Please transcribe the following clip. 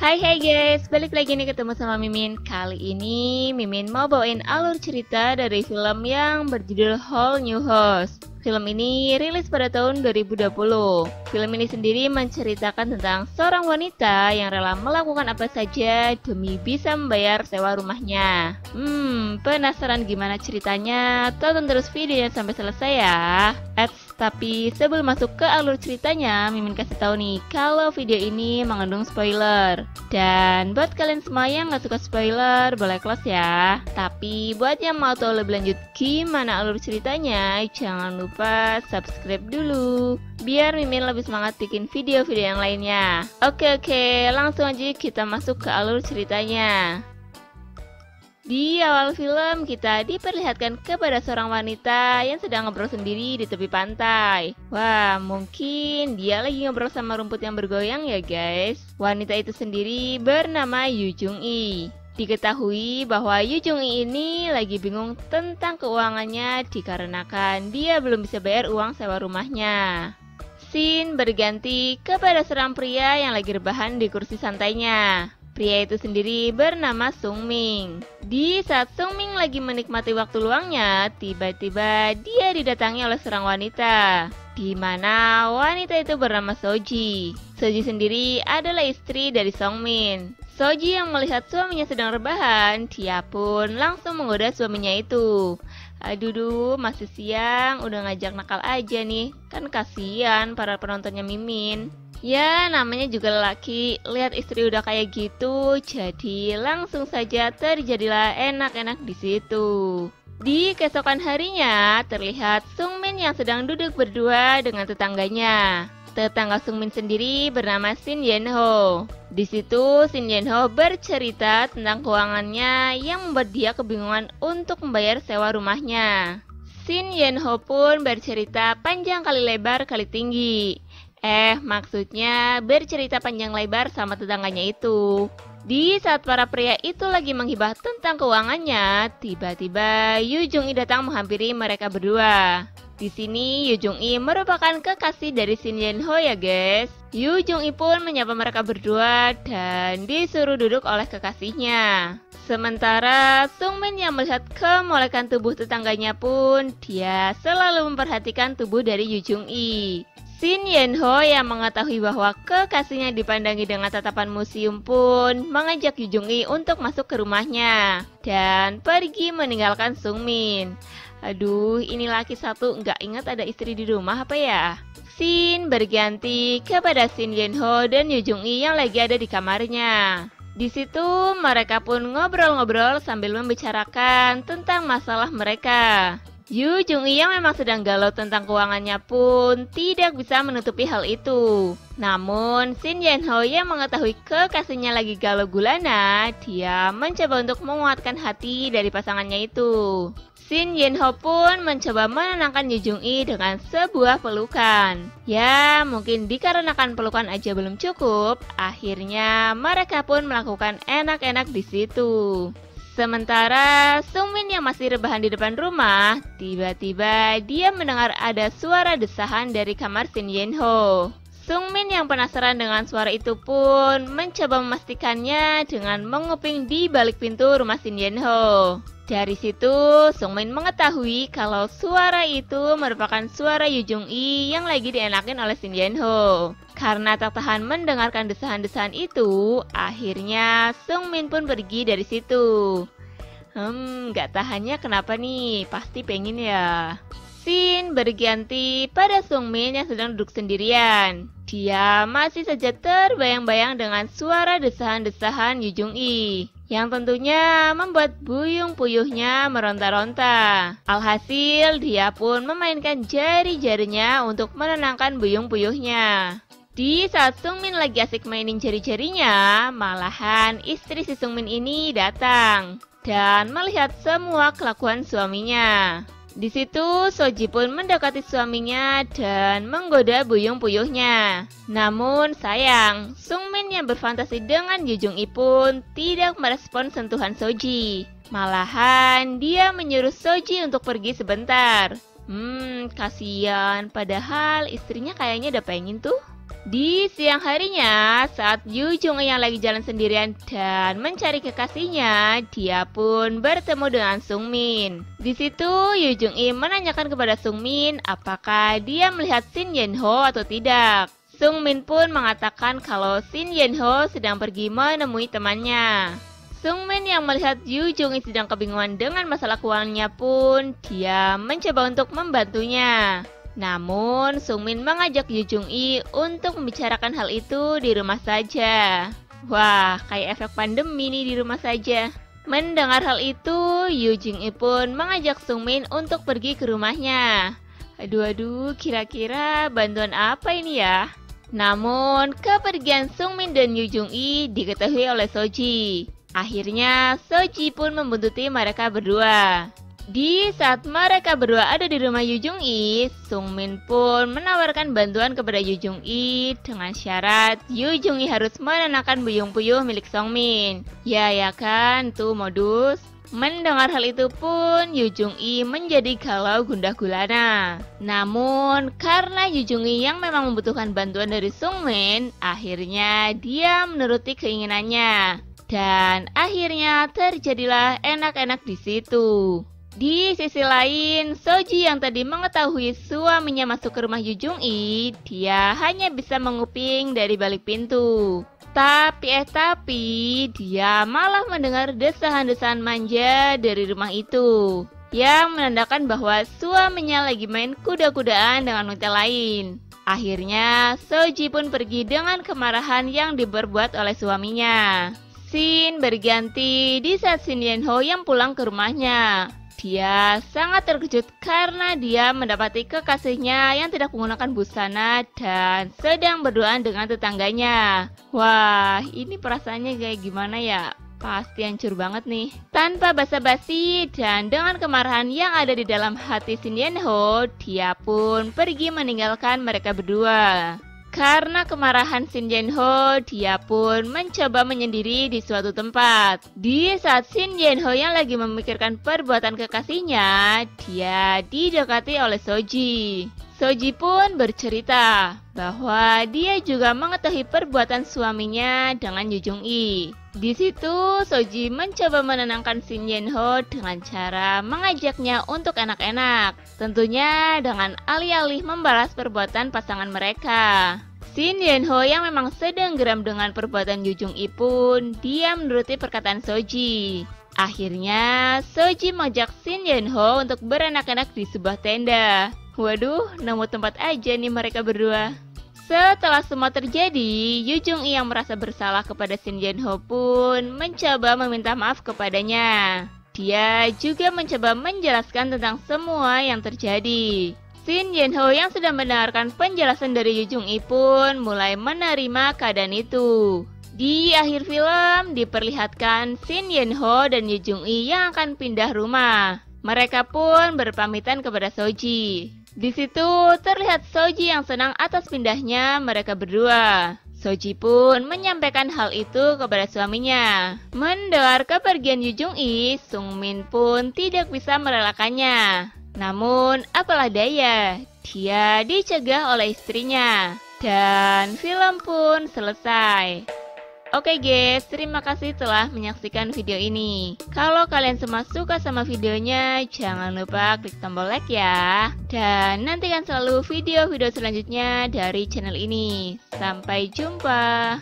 Hai guys, balik lagi nih ketemu sama Mimin. Kali ini Mimin mau bawain alur cerita dari film yang berjudul Whole New House. Film ini rilis pada tahun 2020. Film ini sendiri menceritakan tentang seorang wanita yang rela melakukan apa saja demi bisa membayar sewa rumahnya. Penasaran gimana ceritanya? Tonton terus videonya sampai selesai ya. Tapi sebelum masuk ke alur ceritanya, Mimin kasih tahu nih kalau video ini mengandung spoiler. Dan buat kalian semua yang gak suka spoiler, boleh close ya. Tapi buat yang mau tahu lebih lanjut gimana alur ceritanya, jangan lupa subscribe dulu biar Mimin lebih semangat bikin video-video yang lainnya. Oke, langsung aja kita masuk ke alur ceritanya. Di awal film kita diperlihatkan kepada seorang wanita yang sedang ngobrol sendiri di tepi pantai. Wah, mungkin dia lagi ngobrol sama rumput yang bergoyang ya guys. Wanita itu sendiri bernama Yu Jung-i. Diketahui bahwa Yu Jung-i ini lagi bingung tentang keuangannya dikarenakan dia belum bisa bayar uang sewa rumahnya. Scene berganti kepada seorang pria yang lagi rebahan di kursi santainya. Pria itu sendiri bernama Sung Ming. Di saat Sung Ming lagi menikmati waktu luangnya, tiba-tiba dia didatangi oleh seorang wanita, di mana wanita itu bernama Soji. Soji sendiri adalah istri dari Sung Min. Soji yang melihat suaminya sedang rebahan, dia pun langsung menggoda suaminya itu. Aduh, masih siang, udah ngajak nakal aja nih. Kan kasihan para penontonnya Mimin. Ya, namanya juga lelaki, lihat istri udah kayak gitu, jadi langsung saja terjadilah enak-enak di situ. Di keesokan harinya, terlihat Sung Min yang sedang duduk berdua dengan tetangganya. Tetangga Sung Min sendiri bernama Shin Yen Ho. Di situ Shin Yen Ho bercerita tentang keuangannya yang membuat dia kebingungan untuk membayar sewa rumahnya. Shin Yen Ho pun bercerita panjang kali lebar kali tinggi. Maksudnya bercerita panjang lebar sama tetangganya itu. Di saat para pria itu lagi menghibah tentang keuangannya, tiba-tiba Yu Jung-i datang menghampiri mereka berdua. Di sini Yu Jung-i merupakan kekasih dari Shin Yen Ho ya guys. Yu Jung-i pun menyapa mereka berdua dan disuruh duduk oleh kekasihnya. Sementara Sung Min yang melihat kemolekan tubuh tetangganya pun, dia selalu memperhatikan tubuh dari Yu Jung-i. Shin Yen Ho yang mengetahui bahwa kekasihnya dipandangi dengan tatapan museum pun mengajak Yu Jung-i untuk masuk ke rumahnya dan pergi meninggalkan Sung Min. Aduh, ini laki satu nggak ingat ada istri di rumah apa ya? Scene berganti kepada Shin Yen Ho dan Yu Jung-i yang lagi ada di kamarnya. Di situ mereka pun ngobrol-ngobrol sambil membicarakan tentang masalah mereka. Yu Jung-i yang memang sedang galau tentang keuangannya pun tidak bisa menutupi hal itu. Namun Shin Yen Ho yang mengetahui kekasihnya lagi galau gulana, dia mencoba untuk menguatkan hati dari pasangannya itu. Shin Yen Ho pun mencoba menenangkan Yu Jung-i dengan sebuah pelukan. Ya, mungkin dikarenakan pelukan aja belum cukup, akhirnya mereka pun melakukan enak-enak di situ. Sementara Sung Min yang masih rebahan di depan rumah, tiba-tiba dia mendengar ada suara desahan dari kamar Shin Yen Ho. Sung Min yang penasaran dengan suara itu pun mencoba memastikannya dengan menguping di balik pintu rumah Shin Yen Ho. Dari situ, Sung Min mengetahui kalau suara itu merupakan suara Yu Jung-i yang lagi dienakin oleh Shin Yen Ho. Karena tak tahan mendengarkan desahan-desahan itu, akhirnya Sung Min pun pergi dari situ. Gak tahannya kenapa nih? Pasti pengen ya. Scene berganti pada Sung Min yang sedang duduk sendirian. Dia masih saja terbayang-bayang dengan suara desahan-desahan Yu Jung-i yang tentunya membuat buyung puyuhnya meronta-ronta. Alhasil dia pun memainkan jari-jarinya untuk menenangkan buyung puyuhnya. Di saat Sung Min lagi asik mainin jari-jarinya, malahan istri si Sung Min ini datang dan melihat semua kelakuan suaminya. Di situ Soji pun mendekati suaminya dan menggoda buyung puyuhnya. Namun sayang, Sung Min yang berfantasi dengan Yu Jung-i pun tidak merespon sentuhan Soji. Malahan dia menyuruh Soji untuk pergi sebentar. Kasihan, padahal istrinya kayaknya udah pengen tuh. Di siang harinya, saat Yu Jung-i yang lagi jalan sendirian dan mencari kekasihnya, dia pun bertemu dengan Sung Min. Di situ, Yu Jung-i menanyakan kepada Sung Min apakah dia melihat Shin Yen-ho atau tidak. Sung Min pun mengatakan kalau Shin Yen-ho sedang pergi menemui temannya. Sung Min yang melihat Yu Jung-i sedang kebingungan dengan masalah keuangannya pun, dia mencoba untuk membantunya. Namun, Sung Min mengajak Yu Jung-i untuk membicarakan hal itu di rumah saja. Wah, kayak efek pandemi nih di rumah saja. Mendengar hal itu, Yu Jung-i pun mengajak Sung Min untuk pergi ke rumahnya. Aduh, kira-kira bantuan apa ini ya? Namun, kepergian Sung Min dan Yu Jung-i diketahui oleh Soji. Akhirnya, Soji pun membuntuti mereka berdua. Di saat mereka berdua ada di rumah Yu Jung-i, Sung Min pun menawarkan bantuan kepada Yu Jung-i dengan syarat Yu Jung-i harus menenangkan buyung-puyuh milik Sung Min. Ya kan, tuh modus. Mendengar hal itu pun Yu Jung-i menjadi galau gundah gulana. Namun karena Yu Jung-i yang memang membutuhkan bantuan dari Sung Min, akhirnya dia menuruti keinginannya. Dan akhirnya terjadilah enak-enak di situ. Di sisi lain, Soji yang tadi mengetahui suaminya masuk ke rumah Yu Jung-i, dia hanya bisa menguping dari balik pintu. Tapi dia malah mendengar desahan-desahan manja dari rumah itu, yang menandakan bahwa suaminya lagi main kuda-kudaan dengan wanita lain. Akhirnya, Soji pun pergi dengan kemarahan yang diperbuat oleh suaminya. Scene berganti di saat Shin Yen-ho yang pulang ke rumahnya. Dia sangat terkejut karena dia mendapati kekasihnya yang tidak menggunakan busana dan sedang berduaan dengan tetangganya. Wah, ini perasaannya kayak gimana ya? Pasti hancur banget nih. Tanpa basa-basi dan dengan kemarahan yang ada di dalam hati Shin Yen-ho, dia pun pergi meninggalkan mereka berdua. Karena kemarahan Shin Yen-ho, dia pun mencoba menyendiri di suatu tempat. Di saat Shin Yen-ho yang lagi memikirkan perbuatan kekasihnya, dia didekati oleh Soji. Soji pun bercerita bahwa dia juga mengetahui perbuatan suaminya dengan Yu Jung-i. Di situ, Soji mencoba menenangkan Shin Yen-ho dengan cara mengajaknya untuk enak-enak. Tentunya dengan alih-alih membalas perbuatan pasangan mereka. Shin Yen-ho yang memang sedang geram dengan perbuatan Yu Jung-i pun, dia menuruti perkataan Soji. Akhirnya, Soji mengajak Shin Yen-ho untuk berenak-enak di sebuah tenda. Waduh, nemu tempat aja nih mereka berdua. Setelah semua terjadi, Yu Jung-i yang merasa bersalah kepada Shin Yen-ho pun mencoba meminta maaf kepadanya. Dia juga mencoba menjelaskan tentang semua yang terjadi. Shin Yen-ho yang sudah mendengarkan penjelasan dari Yu Jung-i pun mulai menerima keadaan itu. Di akhir film diperlihatkan Shin Yen-ho dan Yu Jung-i yang akan pindah rumah. Mereka pun berpamitan kepada Soji. Di situ terlihat Soji yang senang atas pindahnya mereka berdua. Soji pun menyampaikan hal itu kepada suaminya. Mendengar kepergian Yu Jung-i, Sung Min pun tidak bisa merelakannya. Namun apalah daya, dia dicegah oleh istrinya. Dan film pun selesai. Oke guys, terima kasih telah menyaksikan video ini. Kalau kalian semua suka sama videonya, jangan lupa klik tombol like ya. Dan nantikan selalu video-video selanjutnya dari channel ini. Sampai jumpa.